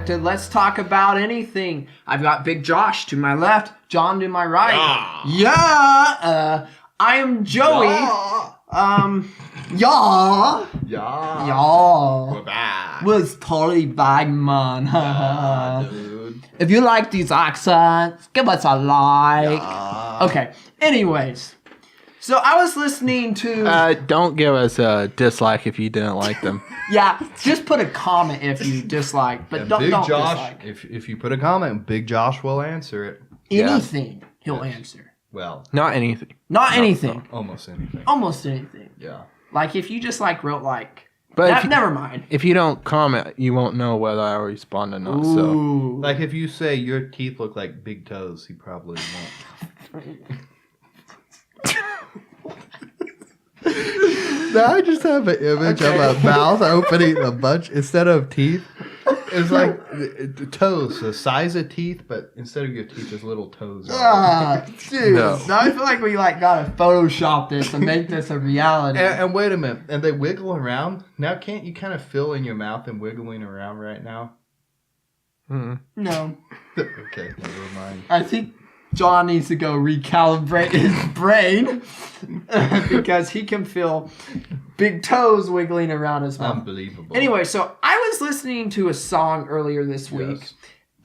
to Let's Talk About Anything. I've got Big Josh to my left, John to my right. Yeah. I am Joey. Yeah. We're back. Was totally bad, man. Dude. If you like these accents, give us a like. Okay. Anyways. So I was listening to... don't give us a dislike if you didn't like them. Yeah, just put a comment if you dislike, but don't Josh, dislike. if you put a comment, Big Josh will answer it. Anything he'll answer. Well, not anything. Not anything. Almost anything. Almost anything. Yeah. Like if you just wrote But never mind. If you don't comment, you won't know whether I respond or not. Ooh. So, like if you say your teeth look like big toes, he probably won't. Now I just have an image of a mouth opening a bunch instead of teeth. It's like the toes, the size of teeth, but instead of your teeth, there's little toes. Dude. No. Now I feel like we gotta Photoshop this and make this a reality. And wait a minute, and they wiggle around. Now can't you kind of feel in your mouth and wiggling around right now? No. Okay, never mind. I think John needs to go recalibrate his brain because he can feel big toes wiggling around his mouth. Unbelievable. Anyway, so I was listening to a song earlier this week,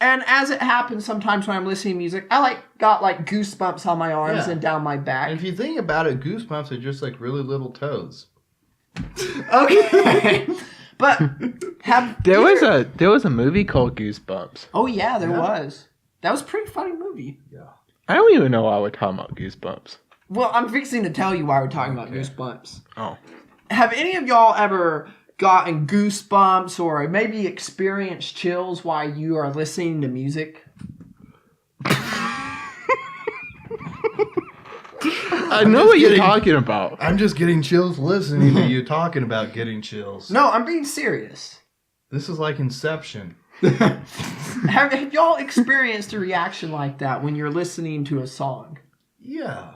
and as it happens sometimes when I'm listening to music, I got goosebumps on my arms and down my back. And if you think about it, goosebumps are just like really little toes. Okay. But there was a movie called Goosebumps. Oh yeah, there was. That was a pretty funny movie. Yeah. I don't even know why we're talking about Goosebumps. Well, I'm fixing to tell you why we're talking about Goosebumps. Oh. Have any of y'all ever gotten goosebumps or maybe experienced chills while you are listening to music? I know what you're talking about. I'm just getting chills listening to you talking about getting chills. No, I'm being serious. This is like Inception. Have y'all experienced a reaction like that when you're listening to a song? Yeah.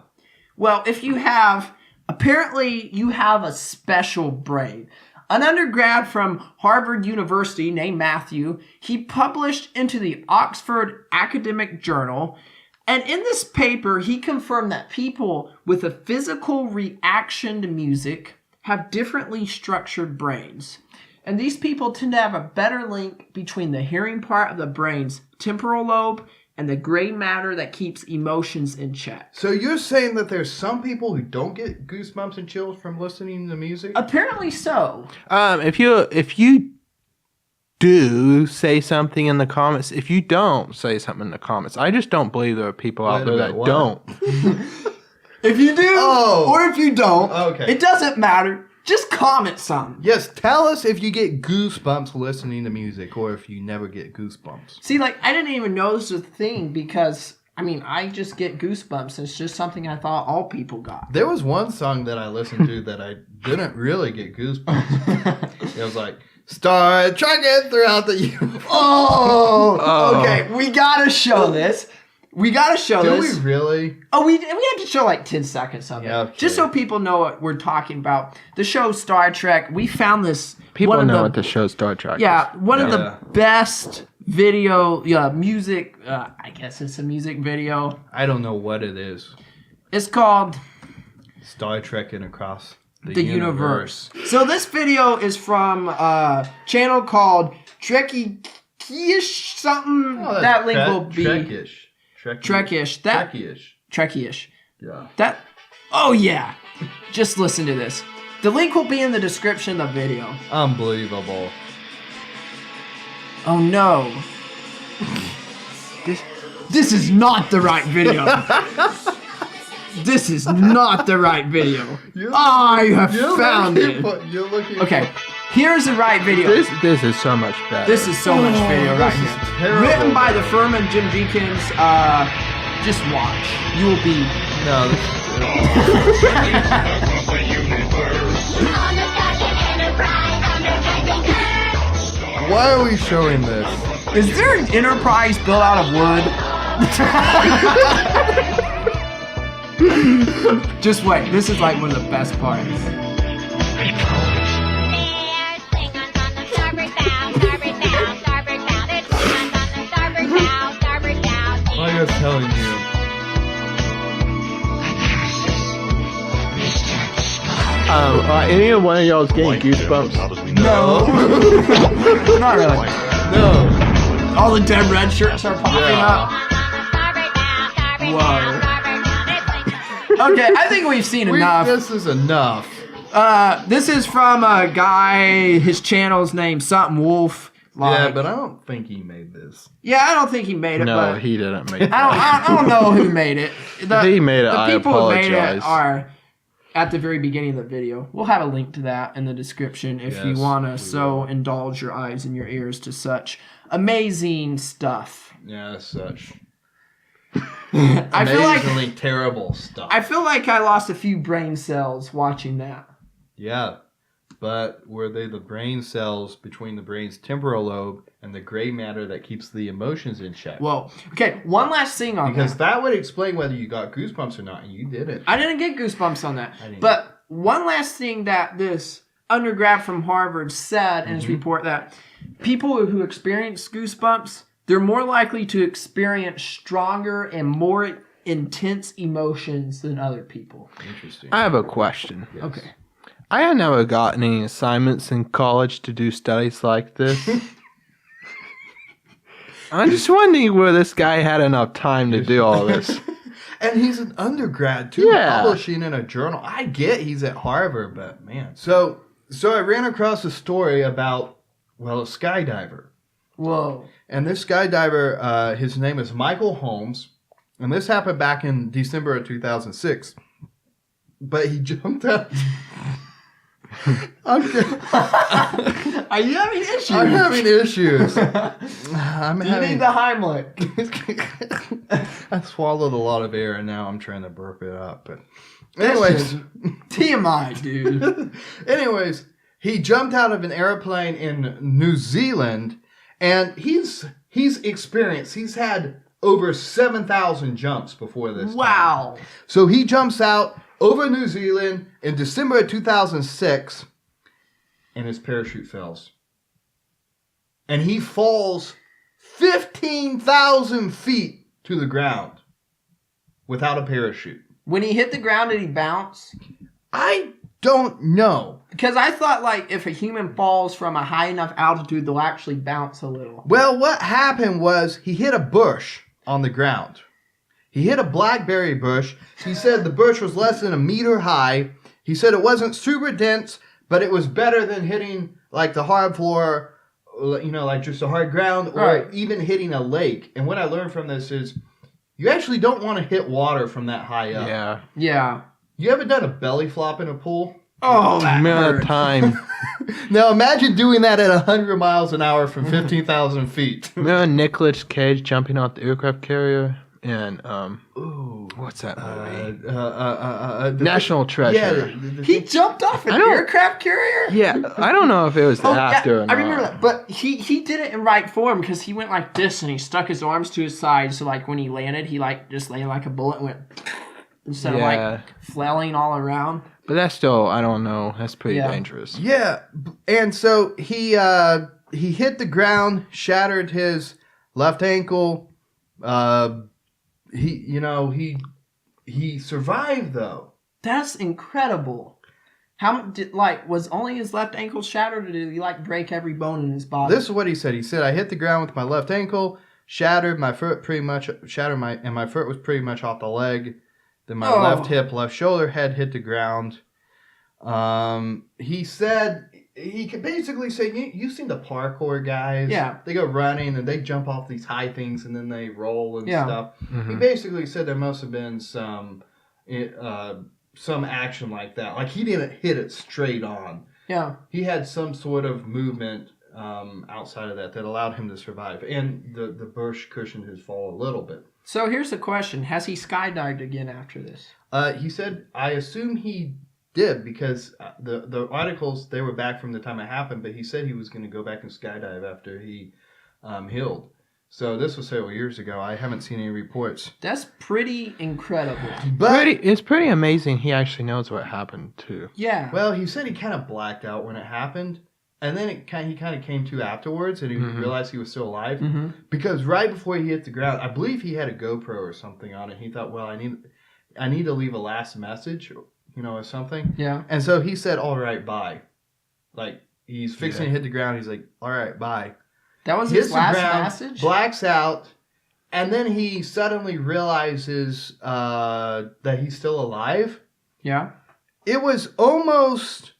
Well, if you have, apparently you have a special brain. An undergrad from Harvard University named Matthew, he published into the Oxford Academic Journal, and in this paper he confirmed that people with a physical reaction to music have differently structured brains. And these people tend to have a better link between the hearing part of the brain's temporal lobe and the gray matter that keeps emotions in check. So you're saying that there's some people who don't get goosebumps and chills from listening to music? Apparently so. If you do say something in the comments, if you don't say something in the comments, I just don't believe there are people out there that don't. If you do or if you don't, it doesn't matter. Just comment something. Yes, tell us if you get goosebumps listening to music or if you never get goosebumps. See, I didn't even know this was a thing because, I just get goosebumps. It's just something I thought all people got. There was one song that I listened to that I didn't really get goosebumps. It was like, start trekking throughout the universe. Okay, we gotta show this. We gotta show this. Do we really? Oh, we have to show 10 seconds of it. Yeah, okay. Just so people know what we're talking about. The show Star Trek, we found this. People know what the show Star Trek is. Yeah, one of the best video, music, I guess it's a music video. I don't know what it is. It's called Star Trek and Across the Universe. So this video is from a channel called Trekkie-ish something. That link will be... Trekkish. Trekkish. Trekkish. Yeah. Oh yeah. Just listen to this. The link will be in the description of the video. Unbelievable. Oh no. This is not the right video. This is not the right video. I have found it. You're looking okay. Here's the right video. This is so much better. This is so much video right here. Terrible, written by the firm and Jim Jenkins. Just watch. You will be. No. This Why are we showing this? Is there an Enterprise built out of wood? Just wait. This is one of the best parts. just telling you. Any one of y'all's getting goosebumps? No. Not really. No. All the dead red shirts are popping up. Whoa. Okay, I think we've seen enough. This is enough. This is from a guy, his channel's named something Wolf. Yeah, but I don't think he made this. Yeah, I don't think he made it. No, but he didn't make it. I don't know who made it. If he made it, I people who made apologize. it are at the very beginning of the video. We'll have a link to that in the description if you want to so indulge your eyes and your ears to such amazing stuff. Yeah, such I feel like amazingly terrible stuff. I feel like I lost a few brain cells watching that. Yeah, but were they the brain cells between the brain's temporal lobe and the gray matter that keeps the emotions in check? Well, okay, one last thing on because that would explain whether you got goosebumps or not, and you didn't. I didn't get goosebumps on that. I didn't. But one last thing that this undergrad from Harvard said in his report, that people who experience goosebumps, they're more likely to experience stronger and more intense emotions than other people. Interesting. I have a question. Yes. Okay. I had never gotten any assignments in college to do studies like this. I'm just wondering where this guy had enough time to do all this. And he's an undergrad too, publishing in a journal. I get he's at Harvard, but man. So I ran across a story about, well, a skydiver. Whoa. And this skydiver, his name is Michael Holmes. And this happened back in December of 2006. But he jumped out. Are you having issues? I'm having issues. You need the Heimlich. I swallowed a lot of air and now I'm trying to burp it up. But anyways, TMI, dude. Anyways, he jumped out of an airplane in New Zealand, and he's experienced. He's had over 7,000 jumps before this. Wow. Time. So he jumps out over New Zealand in December of 2006, and his parachute fails. And he falls 15,000 feet to the ground without a parachute. When he hit the ground, did he bounce? I don't know. Because I thought, like, if a human falls from a high enough altitude, they'll actually bounce a little. Well, what happened was he hit a bush on the ground. He hit a blackberry bush. He said the bush was less than a meter high. He said it wasn't super dense, but it was better than hitting like the hard floor, like just a hard ground, or even hitting a lake. And what I learned from this is you actually don't want to hit water from that high up. Yeah. Yeah. You ever done a belly flop in a pool? Oh, that Amount hurt. of time. Now imagine doing that at 100 miles an hour from 15,000 feet. Remember Nicolas Cage jumping out the aircraft carrier? And Ooh. what's that movie? National Treasure. He jumped off an aircraft carrier? Yeah, I don't know if it was the actor or not. I remember that. But he did it in right form because he went like this and he stuck his arms to his side. So like when he landed, he like just landed like a bullet and went instead of like flailing all around. But that's still, I don't know. That's pretty dangerous. Yeah, and so he hit the ground, shattered his left ankle. He survived though. That's incredible. Was only his left ankle shattered, or did he like break every bone in his body? This is what he said. He said, "I hit the ground with my left ankle, shattered my foot pretty much, and my foot was pretty much off the leg. Then my left hip, left shoulder head hit the ground." He said he could basically say, you've seen the parkour guys. Yeah. They go running and they jump off these high things and then they roll and stuff. Mm-hmm. He basically said there must have been some action like that. Like he didn't hit it straight on. Yeah. He had some sort of movement outside of that allowed him to survive. And the bush cushioned his fall a little bit. So here's the question. Has he skydived again after this? He said, I assume he did because the articles, they were back from the time it happened, but he said he was going to go back and skydive after he healed. So this was several years ago. I haven't seen any reports. That's pretty incredible. But it's pretty amazing he actually knows what happened too. Yeah. Well, he said he kind of blacked out when it happened, And then he kind of came to afterwards, and he realized he was still alive. Mm-hmm. Because right before he hit the ground, I believe he had a GoPro or something on it. He thought, well, I need to leave a last message, or something. Yeah. And so he said, all right, bye. Like, he's fixing to hit the ground. He's like, all right, bye. That was Hits his the last ground, message? blacks out, and then he suddenly realizes that he's still alive. Yeah. It was almost...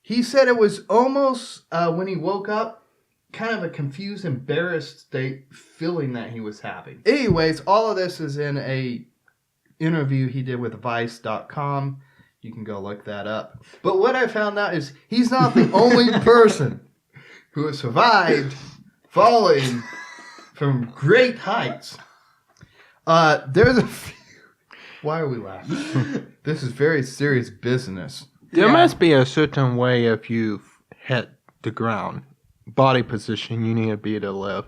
He said it was almost, when he woke up, kind of a confused, embarrassed state, feeling that he was having. Anyways, all of this is in a interview he did with Vice.com. You can go look that up. But what I found out is he's not the only person who has survived falling from great heights. There's a few... Why are we laughing? This is very serious business. There must be a certain way if you hit the ground, body position you need to be to live.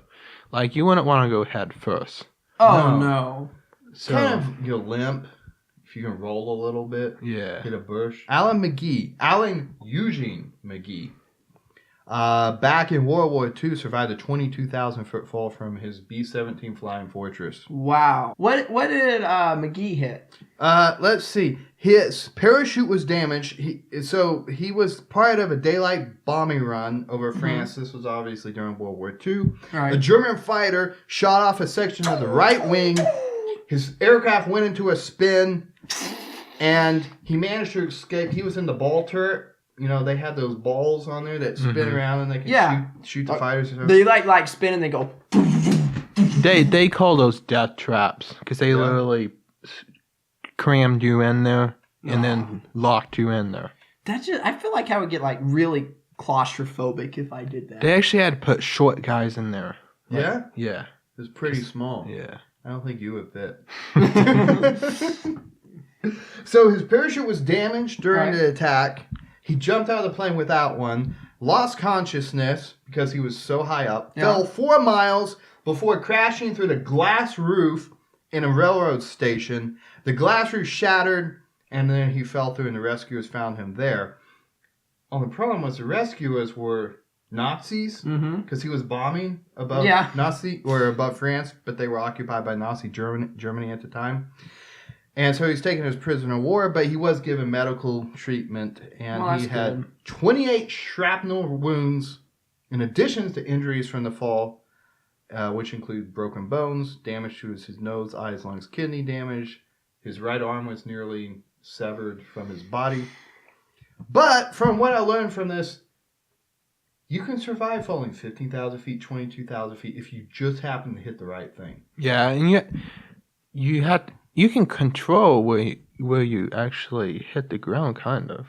Like, you wouldn't want to go head first. Oh, no. So, kind of, you'll limp. If you can roll a little bit. Yeah. Hit a bush. Alan Eugene McGee. Back in World War II, survived a 22,000-foot fall from his B-17 Flying Fortress. Wow. What did McGee hit? Let's see. His parachute was damaged. He was part of a daylight bombing run over France. This was obviously during World War II. Right. A German fighter shot off a section of the right wing. His aircraft went into a spin, and he managed to escape. He was in the ball turret. They had those balls on there that spin around, and they can shoot the fighters. They like spin and they go. They call those death traps because they literally crammed you in there and then locked you in there. I feel like I would get like really claustrophobic if I did that. They actually had to put short guys in there. Yeah? Yeah. It was pretty small. Yeah. I don't think you would fit. So his parachute was damaged during the attack. He jumped out of the plane without one, lost consciousness because he was so high up, fell 4 miles before crashing through the glass roof in a railroad station. The glass roof shattered, and then he fell through, and the rescuers found him there. The problem was the rescuers were Nazis because he was bombing above above France, but they were occupied by Nazi Germany at the time. And so he's taken as prisoner of war, but he was given medical treatment, and he had 28 shrapnel wounds in addition to injuries from the fall, which include broken bones, damage to his nose, eyes, lungs, kidney damage. His right arm was nearly severed from his body. But from what I learned from this, you can survive falling 15,000 feet, 22,000 feet if you just happen to hit the right thing. Yeah, and yet you can control where you actually hit the ground, kind of.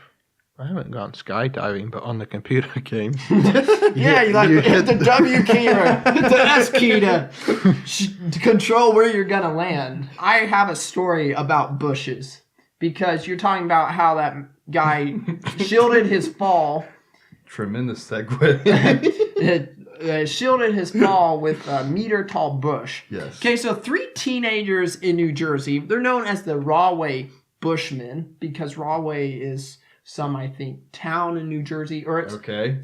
I haven't gone skydiving, but on the computer game. You hit the W key or hit the S key to control where you're going to land. I have a story about bushes because you're talking about how that guy shielded his fall. Tremendous segue. Shielded his fall with a meter-tall bush. Yes. Okay, so 3 teenagers in New Jersey, they're known as the Rahway Bushmen because Rahway is I think, town in New Jersey, or it's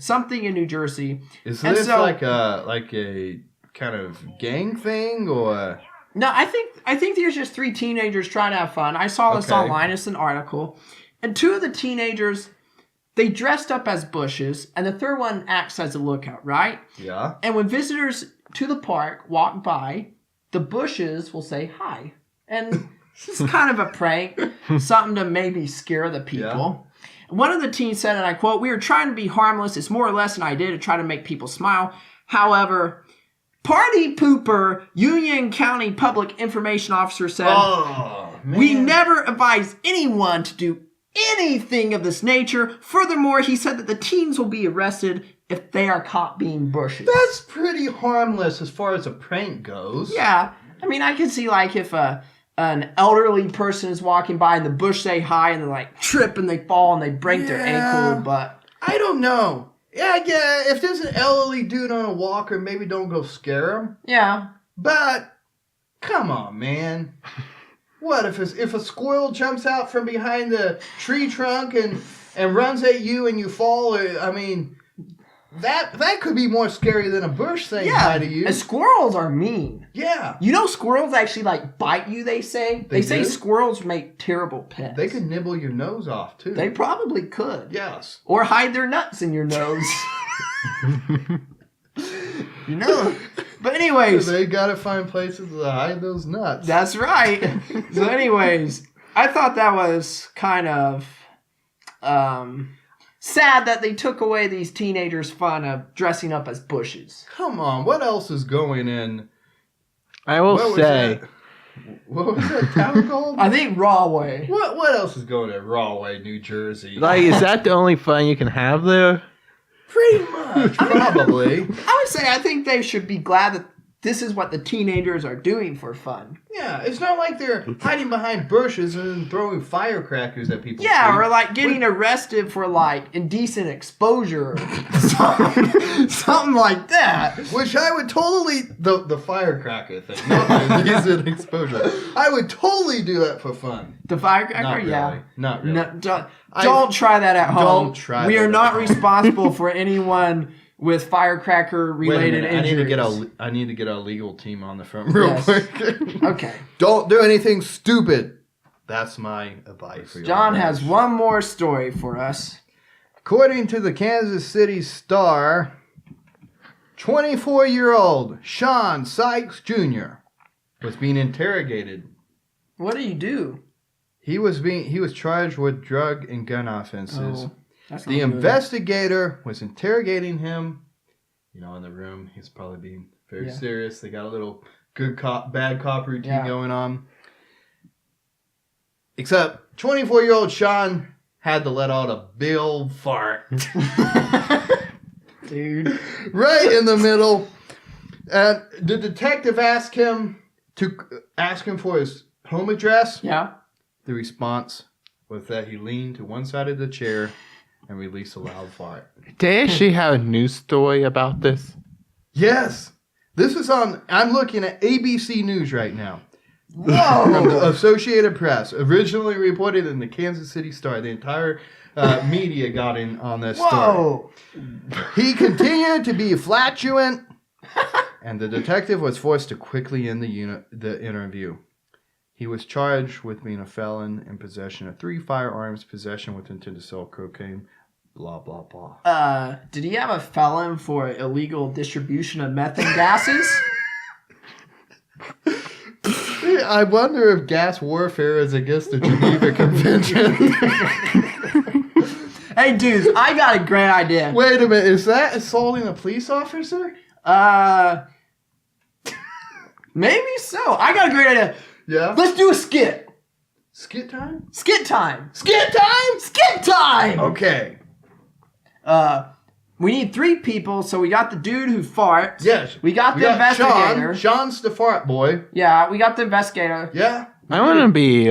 something in New Jersey. Is this like a kind of gang thing, or? No, I think there's just 3 teenagers trying to have fun. I saw this online. It's an article. And 2 of the teenagers, they dressed up as bushes, and the third one acts as a lookout, right? Yeah. And when visitors to the park walk by, the bushes will say hi. And this is kind of a prank, something to maybe scare the people. Yeah. One of the teens said, and I quote, "We were trying to be harmless. It's more or less an idea to try to make people smile. However, party pooper Union County Public Information Officer said, we never advise anyone to do anything of this nature. Furthermore, he said that the teens will be arrested if they are caught being bushes." That's pretty harmless as far as a prank goes. Yeah. I mean, I can see like if an elderly person is walking by and the bush say hi and they like trip and they fall and they break their ankle, but I don't know. Yeah, if there's an elderly dude on a walker, maybe don't go scare him. Yeah. But come on, man. What if a squirrel jumps out from behind the tree trunk and runs at you and you fall? I mean, That could be more scary than a bush saying hi to you. And squirrels are mean. Yeah. You know squirrels actually like bite you, they say? They say do? Squirrels make terrible pets. They could nibble your nose off, too. They probably could. Yes. Or hide their nuts in your nose. You know. But anyways. They gotta find places to hide those nuts. That's right. So anyways, I thought that was kind of sad that they took away these teenagers' fun of dressing up as bushes. Come on, what else is going in? I will say, What was that town called? I think Rahway. What else is going in Rahway, New Jersey? like, is that the only fun you can have there? Pretty much, probably. I would say I think they should be glad that this is what the teenagers are doing for fun. Yeah, it's not like they're hiding behind bushes and throwing firecrackers at people. Yeah, or like getting arrested for like indecent exposure or something like that. Which I would totally the firecracker thing, not the indecent exposure. I would totally do that for fun. The firecracker, Not really. yeah. Not really. No, don't try that at home. Don't try We that are at not home. responsible for anyone with firecracker Wait a related minute, injuries. I need to get our legal team on the phone real Yes. quick. Okay. Don't do anything stupid. That's my advice for you. John has one more story for us. According to the Kansas City Star, 24-year-old Sean Sykes Jr. was being interrogated. What do you do? He was charged with drug and gun offenses. Oh, that's The not good. investigator was interrogating him. You know, in the room, he's probably being very Yeah. serious. They got a little good cop, bad cop routine Yeah. going on. Except 24-year-old Sean had to let out a big fart Dude. right in the middle. And the detective asked him for his home address. Yeah. The response was that he leaned to one side of the chair and released a loud fart. They actually have a news story about this. Yes. This is I'm looking at ABC News right now. From the Whoa. Associated Press. Originally reported in the Kansas City Star. The entire media got in on this story. Whoa. He continued to be flatulent, and the detective was forced to quickly end the interview. He was charged with being a felon in possession of 3 firearms, possession with intent to sell cocaine, blah, blah, blah. Did he have a felon for illegal distribution of methane gases? I wonder if gas warfare is against the Geneva Convention. Hey, dudes, I got a great idea. Wait a minute, is that assaulting a police officer? Maybe so. I got a great idea. Yeah. Let's do a skit. Skit time? Skit time. Skit time. Skit time. Okay. We need 3 people, so we got the dude who farts. Yes. We got the investigator. Sean's the fart boy. Yeah, we got the investigator. Yeah. I want to be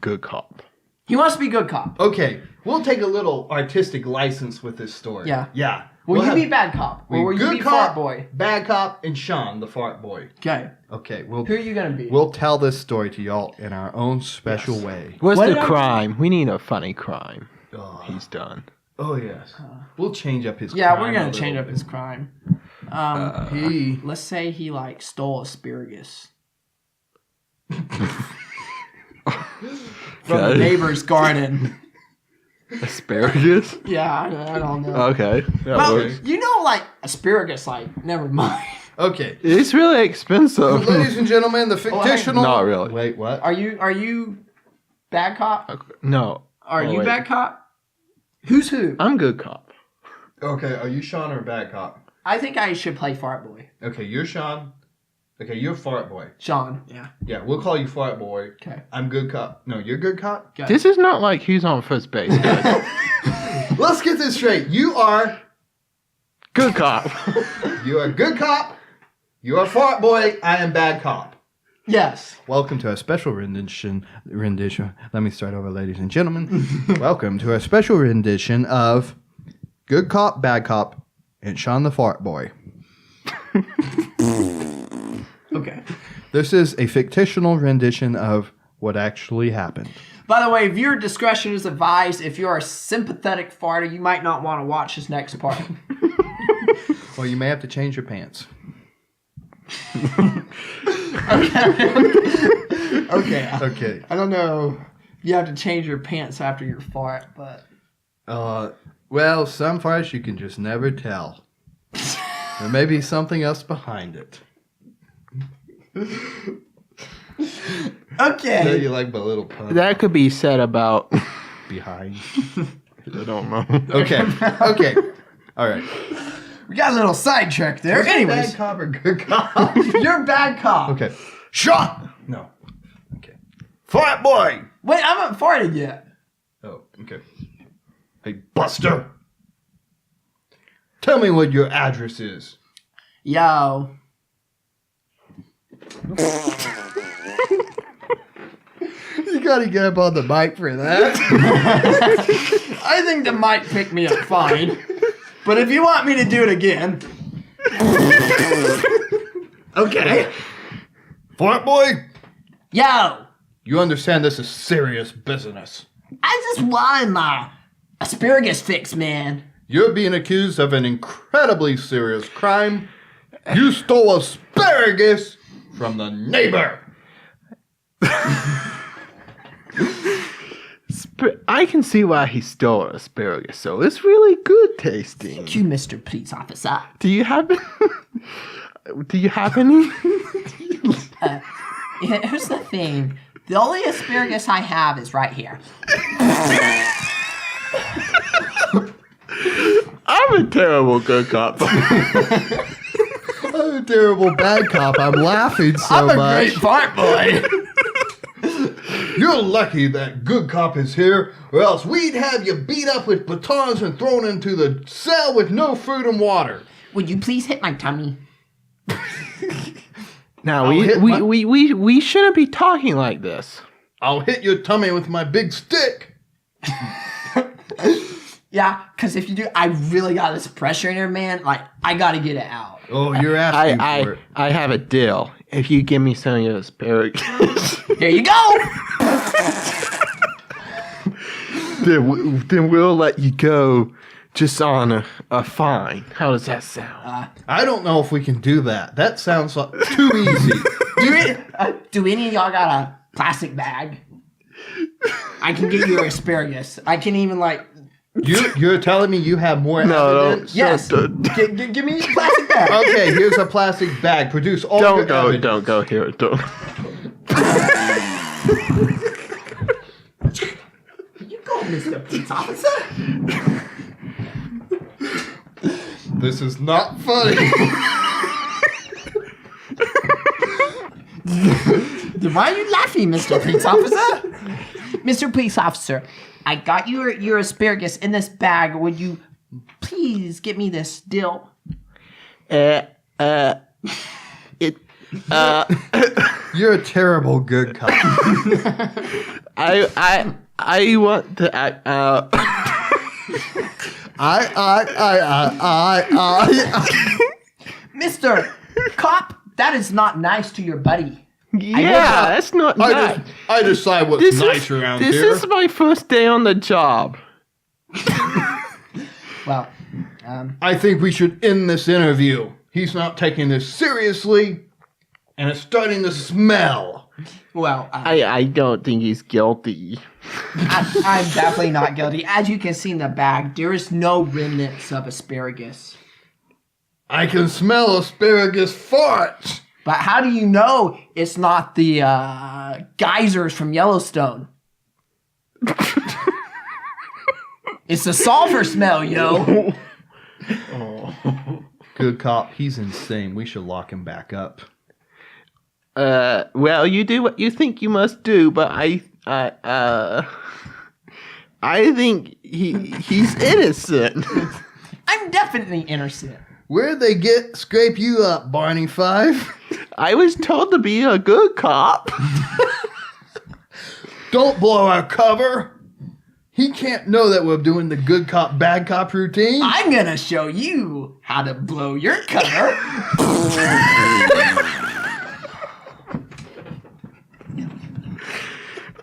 good cop. He wants to be good cop. Okay. We'll take a little artistic license with this story. Yeah. Yeah. Will you be bad cop? Or will you good be cop, fart boy? Bad cop, and Sean, the fart boy. Okay. Okay. Who are you going to be? We'll tell this story to y'all in our own special way. What's What the did I- crime? We need a funny crime. Oh, He's done. yes. We'll change up his Yeah, crime we're going a to change little up his crime. bit. Let's say he, like, stole asparagus. From the Okay. neighbor's garden. Asparagus? Yeah, I don't know. Okay. That Well, works. you know, like, asparagus, like, never mind. Okay. It's really expensive. Ladies and gentlemen, the fictional... Not really. Wait, what? Are you bad cop? No. Are Oh, you wait. bad cop? Who's who? I'm good cop. Okay, are you Sean or bad cop? I think I should play fart boy. Okay, you're Sean. Okay, you're fart boy. Sean. Yeah. Yeah, we'll call you fart boy. Okay. I'm good cop. No, you're good cop? Okay. This is not like who's on first base, guys. Let's get this straight. You are Good cop. good cop. You are fart boy. I am bad cop. Yes. Welcome to our special rendition. Let me start over, ladies and gentlemen. Welcome to our special rendition of Good Cop, Bad Cop, and Sean the Fart Boy. Okay. This is a fictional rendition of what actually happened. By the way, viewer discretion is advised. If you're a sympathetic farter, you might not want to watch this next part. Well, you may have to change your pants. Okay. I don't know. You have to change your pants after your fart, but. Well, some farts you can just never tell. There may be something else behind it. Okay. Yeah, you like my little pun. That could be said about Behind. I don't know. Okay. All right. We got a little sidetracked there. Was it Anyways, bad cop or good cop? you're a bad cop. Okay. Shot! No. Okay. Fart boy! Wait, I haven't farted yet. Oh, okay. Hey, Buster! Tell me what your address is. Yo. You gotta get up on the mic for that. I think the mic picked me up fine. But if you want me to do it again. Okay. Fart boy! Yo. You understand this is serious business. I just wanted my asparagus fix, man. You're being accused of an incredibly serious crime. You stole asparagus from the neighbor. I can see why he stole asparagus, so it's really good tasting. Thank you, Mr. Police Officer. Do you have any? Here's the thing. The only asparagus I have is right here. I'm a terrible good cop. I'm a terrible bad cop. I'm laughing so much. I'm a great fart boy. You're lucky that good cop is here, or else we'd have you beat up with batons and thrown into the cell with no food and water. Would you please hit my tummy? Now we shouldn't be talking like this. I'll hit your tummy with my big stick. Yeah, because if you do, I really got this pressure in here, man. Like, I got to get it out. Oh, you're asking for it. I have a deal. If you give me some of your asparagus, Here you go. then we'll let you go just on a fine. How does that sound? I don't know if we can do that. That sounds like too easy. Do any of y'all got a plastic bag? I can get you your asparagus. I can even, like... You're telling me you have more evidence? Yes. Give me a plastic bag. Okay, here's a plastic bag. Produce all Don't your go evidence. here. Don't. You go, Mr. Police Officer. This is not funny. Why are you laughing, Mr. Police Officer? Mr. Police Officer, I got your asparagus in this bag. Would you please get me this deal? You're a terrible good cop. I want to act out. Mr. Cop, that is not nice to your buddy. Yeah, that's not nice. I decide what's nice around here. This is my first day on the job. Well, I think we should end this interview. He's not taking this seriously, and it's starting to smell. well, I don't think he's guilty. I'm definitely not guilty. As you can see in the bag, there is no remnants of asparagus. I can smell asparagus farts. But how do you know it's not the geysers from Yellowstone? It's the sulfur smell, yo. Good cop, he's insane. We should lock him back up. Well, you do what you think you must do, but I think he's innocent. I'm definitely innocent. Where'd they scrape you up, Barney Five? I was told to be a good cop. Don't blow our cover. He can't know that we're doing the good cop, bad cop routine. I'm gonna show you how to blow your cover.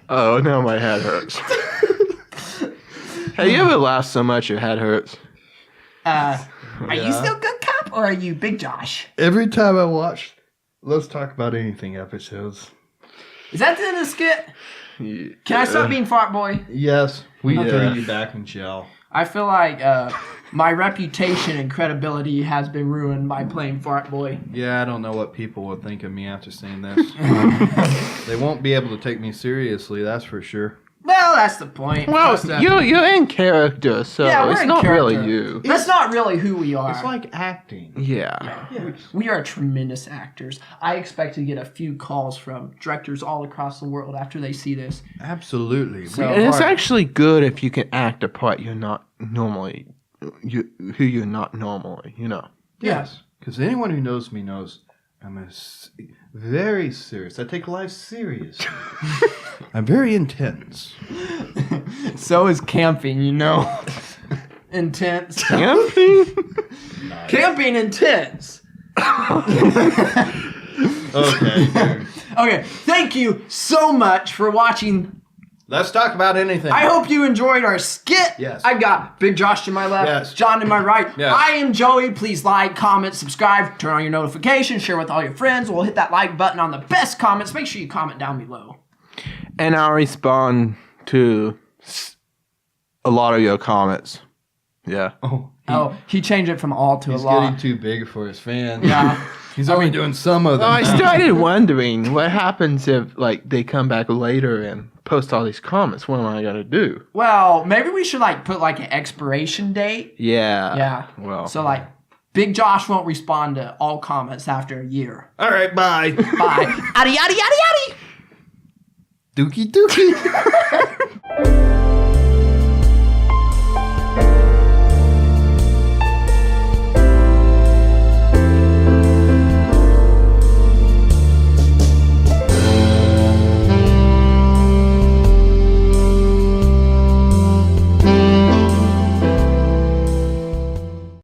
Oh, now my head hurts. Have you ever laughed so much your head hurts? Are you still good cop or are you Big Josh? Every time I watch Let's Talk About Anything episodes. Is that the end of the skit? Can I stop being Fart Boy? Yes, we Yeah. threw you back in jail. I feel like my reputation and credibility has been ruined by playing Fart Boy. Yeah, I don't know what people will think of me after seeing this. They won't be able to take me seriously, that's for sure. Well, that's the point. Well, Plus, you're in character, so Yeah, we're it's in not really character. you. That's not really who we are. It's like acting. Yeah. We are tremendous actors. I expect to get a few calls from directors all across the world after they see this. Absolutely. So- And it's actually good if you can act a part you're not normally, who you're not normally, you know. Yes. Because anyone who knows me knows I'm very serious. I take life seriously. I'm very intense. So is camping, you know. Intense. Camping? Camping intense. Okay, dude. Okay, thank you so much for watching. Let's talk about anything. I hope you enjoyed our skit. Yes. I've got Big Josh to my left, Yes. John to my right. Yes. I am Joey. Please like, comment, subscribe, turn on your notifications, share with all your friends. We'll hit that like button on the best comments. Make sure you comment down below. And I'll respond to a lot of your comments. Yeah. Oh, He changed it from all to he's a lot. getting too big for his fans. Yeah. He's only doing some of them. Well, I started wondering what happens if like they come back later and post all these comments. What am I gonna do? Well, maybe we should like put like an expiration date. Yeah. Yeah. Well. So like Big Josh won't respond to all comments after a year. All right, bye. Bye. Addy, addy, addy, addy. Dookie dookie.